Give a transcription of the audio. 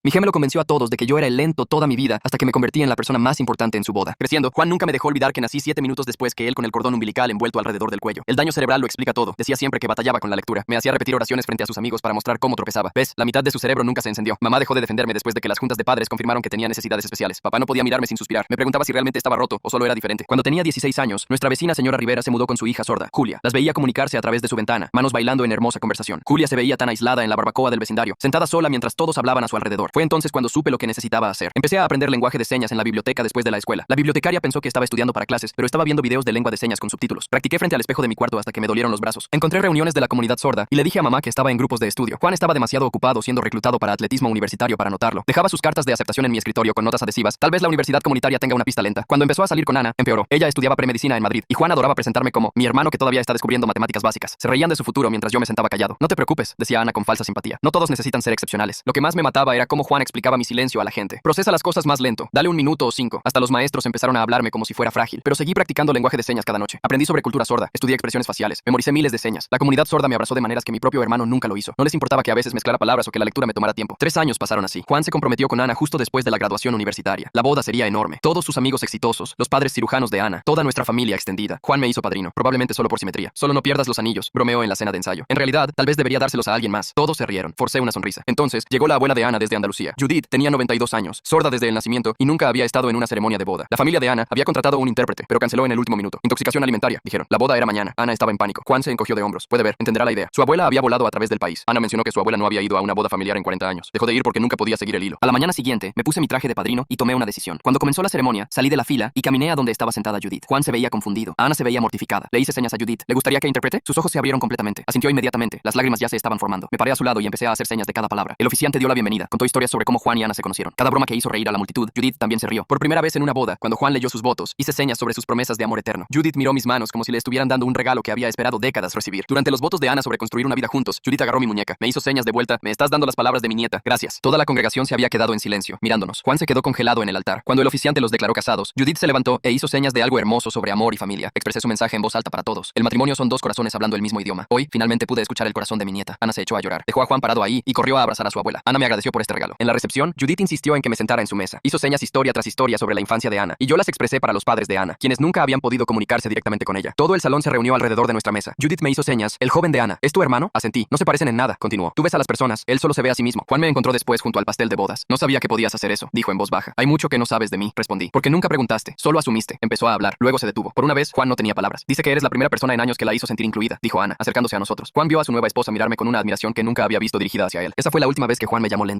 Mi gemelo convenció a todos de que yo era el lento toda mi vida hasta que me convertí en la persona más importante en su boda. Creciendo, Juan nunca me dejó olvidar que nací 7 minutos después que él con el cordón umbilical envuelto alrededor del cuello. El daño cerebral lo explica todo. Decía siempre que batallaba con la lectura. Me hacía repetir oraciones frente a sus amigos para mostrar cómo tropezaba. ¿Ves? La mitad de su cerebro nunca se encendió. Mamá dejó de defenderme después de que las juntas de padres confirmaron que tenía necesidades especiales. Papá no podía mirarme sin suspirar. Me preguntaba si realmente estaba roto o solo era diferente. Cuando tenía 16 años, nuestra vecina señora Rivera se mudó con su hija sorda, Julia. Las veía comunicarse a través de su ventana, manos bailando en hermosa conversación. Julia se veía tan aislada en la barbacoa del vecindario, sentada sola mientras todos hablaban a su alrededor. Fue entonces cuando supe lo que necesitaba hacer. Empecé a aprender lenguaje de señas en la biblioteca después de la escuela. La bibliotecaria pensó que estaba estudiando para clases, pero estaba viendo videos de lengua de señas con subtítulos. Practiqué frente al espejo de mi cuarto hasta que me dolieron los brazos. Encontré reuniones de la comunidad sorda y le dije a mamá que estaba en grupos de estudio. Juan estaba demasiado ocupado siendo reclutado para atletismo universitario para notarlo. Dejaba sus cartas de aceptación en mi escritorio con notas adhesivas. Tal vez la universidad comunitaria tenga una pista lenta. Cuando empezó a salir con Ana, empeoró. Ella estudiaba premedicina en Madrid y Juan adoraba presentarme como mi hermano que todavía está descubriendo matemáticas básicas. Se reían de su futuro mientras yo me sentaba callado. No te preocupes, decía Ana con falsa simpatía. No todos necesitan ser excepcionales. Lo que más me mataba era cómo Juan explicaba mi silencio a la gente. Procesa las cosas más lento. Dale 1 minuto o 5. Hasta los maestros empezaron a hablarme como si fuera frágil. Pero seguí practicando lenguaje de señas cada noche. Aprendí sobre cultura sorda. Estudié expresiones faciales. Memoricé miles de señas. La comunidad sorda me abrazó de maneras que mi propio hermano nunca lo hizo. No les importaba que a veces mezclara palabras o que la lectura me tomara tiempo. 3 años pasaron así. Juan se comprometió con Ana justo después de la graduación universitaria. La boda sería enorme. Todos sus amigos exitosos, los padres cirujanos de Ana, toda nuestra familia extendida. Juan me hizo padrino, probablemente solo por simetría. Solo no pierdas los anillos, bromeó en la cena de ensayo. En realidad, tal vez debería dárselos a alguien más. Todos se rieron. Forcé una sonrisa. Entonces, llegó la abuela de Ana desde Andalucía. Judith tenía 92 años, sorda desde el nacimiento y nunca había estado en una ceremonia de boda. La familia de Ana había contratado un intérprete, pero canceló en el último minuto. Intoxicación alimentaria, dijeron. La boda era mañana. Ana estaba en pánico. Juan se encogió de hombros. Puede ver, entenderá la idea. Su abuela había volado a través del país. Ana mencionó que su abuela no había ido a una boda familiar en 40 años. Dejó de ir porque nunca podía seguir el hilo. A la mañana siguiente, me puse mi traje de padrino y tomé una decisión. Cuando comenzó la ceremonia, salí de la fila y caminé a donde estaba sentada Judith. Juan se veía confundido. Ana se veía mortificada. Le hice señas a Judith. ¿Le gustaría que interprete? Sus ojos se abrieron completamente. Asintió inmediatamente. Las lágrimas ya se estaban formando. Me paré a su lado y empecé a hacer señas de cada palabra. El oficiante dio la bienvenida. Contó historias sobre cómo Juan y Ana se conocieron. Cada broma que hizo reír a la multitud, Judith también se rió. Por primera vez en una boda, cuando Juan leyó sus votos, hice señas sobre sus promesas de amor eterno. Judith miró mis manos como si le estuvieran dando un regalo que había esperado décadas recibir. Durante los votos de Ana sobre construir una vida juntos, Judith agarró mi muñeca. Me hizo señas de vuelta. Me estás dando las palabras de mi nieta. Gracias. Toda la congregación se había quedado en silencio, mirándonos. Juan se quedó congelado en el altar. Cuando el oficiante los declaró casados, Judith se levantó e hizo señas de algo hermoso sobre amor y familia. Expresé su mensaje en voz alta para todos. El matrimonio son 2 corazones hablando el mismo idioma. Hoy, finalmente pude escuchar el corazón de mi nieta. Ana se echó a llorar. Dejó a Juan parado ahí y corrió a abrazar a su abuela. Ana me agradeció por este regalo. En la recepción, Judith insistió en que me sentara en su mesa. Hizo señas historia tras historia sobre la infancia de Ana, y yo las expresé para los padres de Ana, quienes nunca habían podido comunicarse directamente con ella. Todo el salón se reunió alrededor de nuestra mesa. Judith me hizo señas. El joven de Ana. ¿Es tu hermano? Asentí. No se parecen en nada, continuó. Tú ves a las personas, él solo se ve a sí mismo. Juan me encontró después junto al pastel de bodas. No sabía que podías hacer eso, dijo en voz baja. Hay mucho que no sabes de mí, respondí. Porque nunca preguntaste, solo asumiste. Empezó a hablar, luego se detuvo. Por una vez, Juan no tenía palabras. Dice que eres la primera persona en años que la hizo sentir incluida, dijo Ana, acercándose a nosotros. Juan vio a su nueva esposa mirarme con una admiración que nunca había visto dirigida hacia él. Esa fue la última vez que Juan me llamó lento.